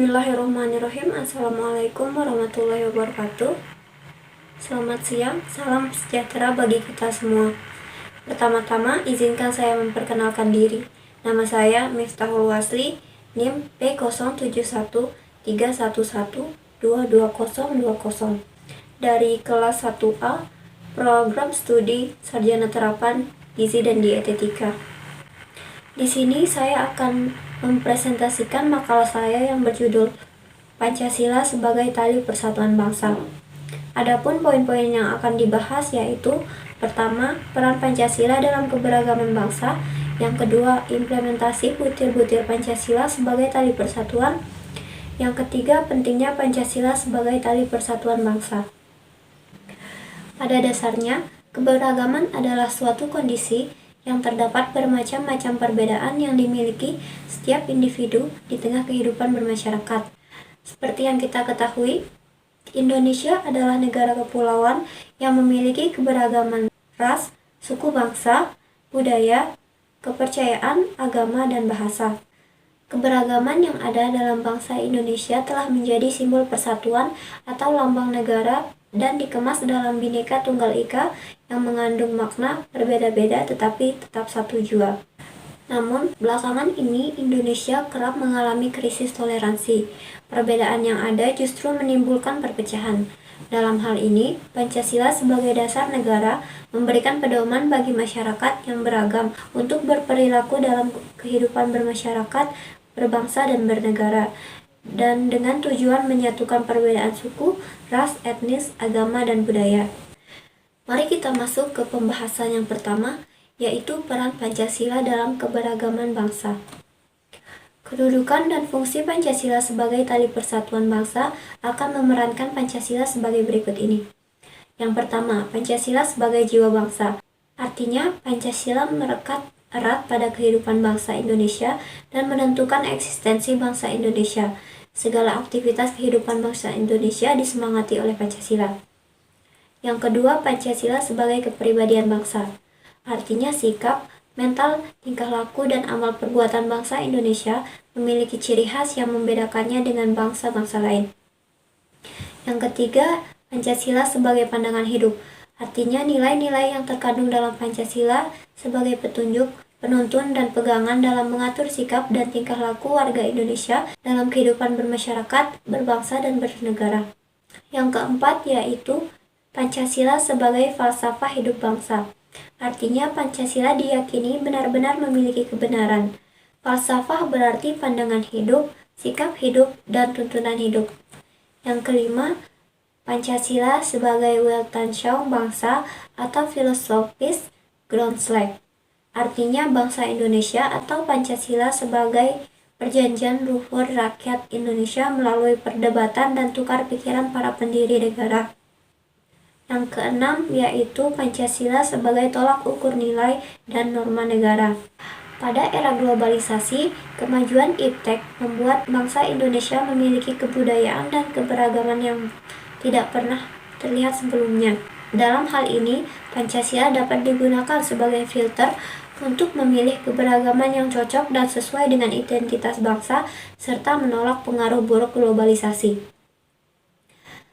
Bismillahirrahmanirrahim. Assalamualaikum warahmatullahi wabarakatuh. Selamat siang, salam sejahtera bagi kita semua. Pertama-tama, izinkan saya memperkenalkan diri. Nama saya Miftahul Wasli, NIM P071311212020 dari kelas 1A, Program Studi Sarjana Terapan Gizi dan Dietetika. Di sini saya akan mempresentasikan makalah saya yang berjudul Pancasila sebagai Tali Persatuan Bangsa. Adapun poin-poin yang akan dibahas yaitu: pertama, peran Pancasila dalam keberagaman bangsa; yang kedua, implementasi butir-butir Pancasila sebagai tali persatuan; yang ketiga, pentingnya Pancasila sebagai tali persatuan bangsa. Pada dasarnya, keberagaman adalah suatu kondisi yang terdapat bermacam-macam perbedaan yang dimiliki setiap individu di tengah kehidupan bermasyarakat. Seperti yang kita ketahui, Indonesia adalah negara kepulauan yang memiliki keberagaman ras, suku bangsa, budaya, kepercayaan, agama, dan bahasa. Keberagaman yang ada dalam bangsa Indonesia telah menjadi simbol persatuan atau lambang negara dan dikemas dalam Bhinneka Tunggal Ika yang mengandung makna berbeda-beda tetapi tetap satu jua. Namun, belakangan ini Indonesia kerap mengalami krisis toleransi. Perbedaan yang ada justru menimbulkan perpecahan. Dalam hal ini, Pancasila sebagai dasar negara memberikan pedoman bagi masyarakat yang beragam untuk berperilaku dalam kehidupan bermasyarakat, berbangsa, dan bernegara, dan dengan tujuan menyatukan perbedaan suku, ras, etnis, agama, dan budaya. Mari kita masuk ke pembahasan yang pertama, yaitu peran Pancasila dalam keberagaman bangsa. Kedudukan dan fungsi Pancasila sebagai tali persatuan bangsa akan memerankan Pancasila sebagai berikut ini. Yang pertama, Pancasila sebagai jiwa bangsa. Artinya, Pancasila merekat erat pada kehidupan bangsa Indonesia dan menentukan eksistensi bangsa Indonesia. Segala aktivitas kehidupan bangsa Indonesia disemangati oleh Pancasila. Yang kedua, Pancasila sebagai kepribadian bangsa. Artinya sikap, mental, tingkah laku, dan amal perbuatan bangsa Indonesia memiliki ciri khas yang membedakannya dengan bangsa-bangsa lain. Yang ketiga, Pancasila sebagai pandangan hidup. Artinya nilai-nilai yang terkandung dalam Pancasila sebagai petunjuk, penuntun, dan pegangan dalam mengatur sikap dan tingkah laku warga Indonesia dalam kehidupan bermasyarakat, berbangsa, dan bernegara. Yang keempat yaitu Pancasila sebagai falsafah hidup bangsa. Artinya Pancasila diyakini benar-benar memiliki kebenaran. Falsafah berarti pandangan hidup, sikap hidup, dan tuntunan hidup. Yang kelima, Pancasila sebagai Weltanschauung bangsa atau filosofis Grundslag. Artinya bangsa Indonesia atau Pancasila sebagai perjanjian luhur rakyat Indonesia melalui perdebatan dan tukar pikiran para pendiri negara. Yang keenam yaitu Pancasila sebagai tolak ukur nilai dan norma negara. Pada era globalisasi, kemajuan iptek membuat bangsa Indonesia memiliki kebudayaan dan keberagaman yang tidak pernah terlihat sebelumnya. Dalam hal ini, Pancasila dapat digunakan sebagai filter untuk memilih keberagaman yang cocok dan sesuai dengan identitas bangsa serta menolak pengaruh buruk globalisasi.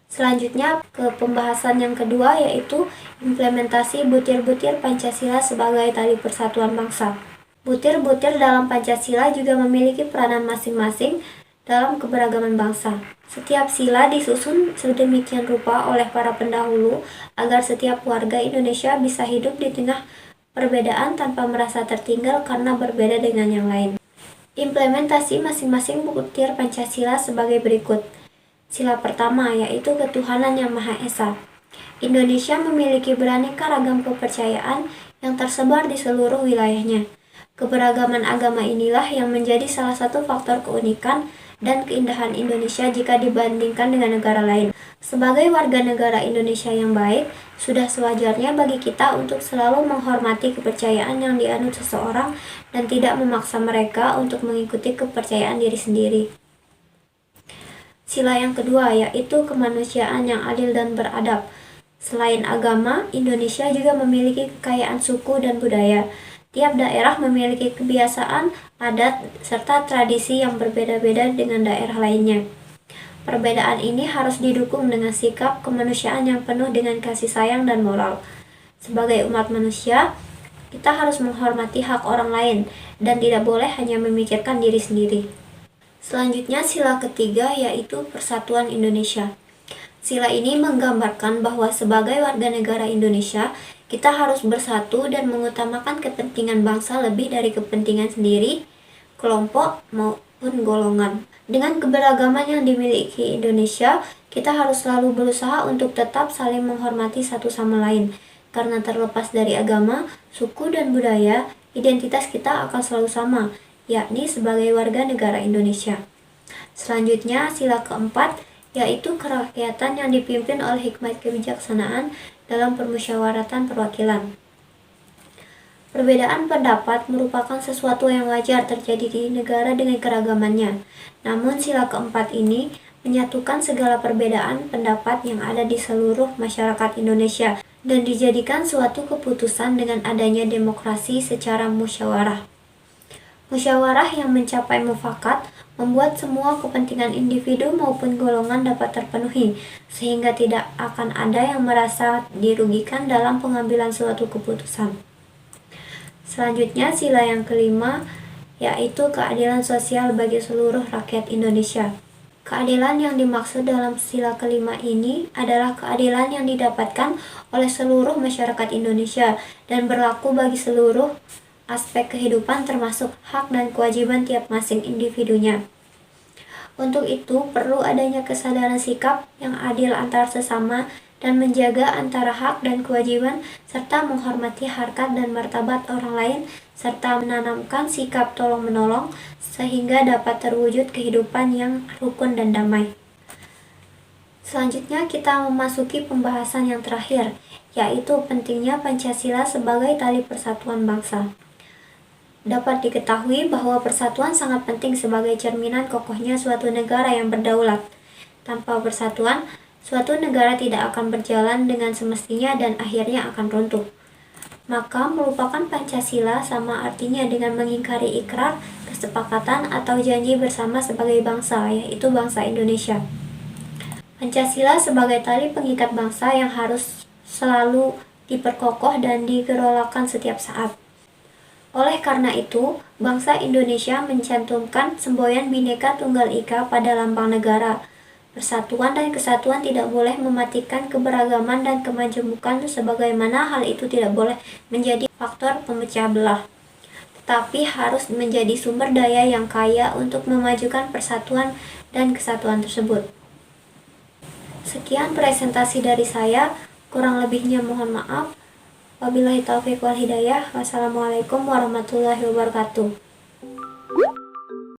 Selanjutnya ke pembahasan yang kedua yaitu implementasi butir-butir Pancasila sebagai tali persatuan bangsa. Butir-butir dalam Pancasila juga memiliki peranan masing-masing dalam keberagaman bangsa. Setiap sila disusun sedemikian rupa oleh para pendahulu agar setiap warga Indonesia bisa hidup di tengah perbedaan tanpa merasa tertinggal karena berbeda dengan yang lain. Implementasi masing-masing butir Pancasila sebagai berikut. Sila pertama yaitu ketuhanan yang Maha Esa. Indonesia memiliki beraneka ragam kepercayaan yang tersebar di seluruh wilayahnya. Keberagaman agama inilah yang menjadi salah satu faktor keunikan dan keindahan Indonesia jika dibandingkan dengan negara lain. Sebagai warga negara Indonesia yang baik, sudah sewajarnya bagi kita untuk selalu menghormati kepercayaan yang dianut seseorang dan tidak memaksa mereka untuk mengikuti kepercayaan diri sendiri. Sila yang kedua yaitu kemanusiaan yang adil dan beradab. Selain agama, Indonesia juga memiliki kekayaan suku dan budaya. Tiap daerah memiliki kebiasaan, adat, serta tradisi yang berbeda-beda dengan daerah lainnya. Perbedaan ini harus didukung dengan sikap kemanusiaan yang penuh dengan kasih sayang dan moral. Sebagai umat manusia, kita harus menghormati hak orang lain dan tidak boleh hanya memikirkan diri sendiri. Selanjutnya, sila ketiga yaitu Persatuan Indonesia. Sila ini menggambarkan bahwa sebagai warga negara Indonesia, kita harus bersatu dan mengutamakan kepentingan bangsa lebih dari kepentingan sendiri, kelompok, maupun golongan. Dengan keberagaman yang dimiliki Indonesia, kita harus selalu berusaha untuk tetap saling menghormati satu sama lain. Karena terlepas dari agama, suku, dan budaya, identitas kita akan selalu sama, yakni sebagai warga negara Indonesia. Selanjutnya, sila keempat, yaitu kerakyatan yang dipimpin oleh hikmat kebijaksanaan dalam permusyawaratan perwakilan. Perbedaan pendapat merupakan sesuatu yang wajar terjadi di negara dengan keragamannya. Namun sila keempat ini menyatukan segala perbedaan pendapat yang ada di seluruh masyarakat Indonesia dan dijadikan suatu keputusan dengan adanya demokrasi secara musyawarah. Musyawarah yang mencapai mufakat membuat semua kepentingan individu maupun golongan dapat terpenuhi, sehingga tidak akan ada yang merasa dirugikan dalam pengambilan suatu keputusan. Selanjutnya, sila yang kelima, yaitu keadilan sosial bagi seluruh rakyat Indonesia. Keadilan yang dimaksud dalam sila kelima ini adalah keadilan yang didapatkan oleh seluruh masyarakat Indonesia dan berlaku bagi seluruh aspek kehidupan termasuk hak dan kewajiban tiap masing individunya. Untuk itu, perlu adanya kesadaran sikap yang adil antar sesama dan menjaga antara hak dan kewajiban serta menghormati harkat dan martabat orang lain serta menanamkan sikap tolong-menolong sehingga dapat terwujud kehidupan yang rukun dan damai. Selanjutnya kita memasuki pembahasan yang terakhir, yaitu pentingnya Pancasila sebagai tali persatuan bangsa. Dapat diketahui bahwa persatuan sangat penting sebagai cerminan kokohnya suatu negara yang berdaulat. Tanpa persatuan, suatu negara tidak akan berjalan dengan semestinya dan akhirnya akan runtuh. Maka melupakan Pancasila sama artinya dengan mengingkari ikrar, kesepakatan, atau janji bersama sebagai bangsa, yaitu bangsa Indonesia. Pancasila sebagai tali pengikat bangsa yang harus selalu diperkokoh dan digerolakan setiap saat. Oleh karena itu, bangsa Indonesia mencantumkan semboyan Bhinneka Tunggal Ika pada lambang negara. Persatuan dan kesatuan tidak boleh mematikan keberagaman dan kemajemukan sebagaimana hal itu tidak boleh menjadi faktor pemecah belah. Tetapi harus menjadi sumber daya yang kaya untuk memajukan persatuan dan kesatuan tersebut. Sekian presentasi dari saya, kurang lebihnya mohon maaf. Wabillahi taufiq wal hidayah. Wassalamualaikum warahmatullahi wabarakatuh.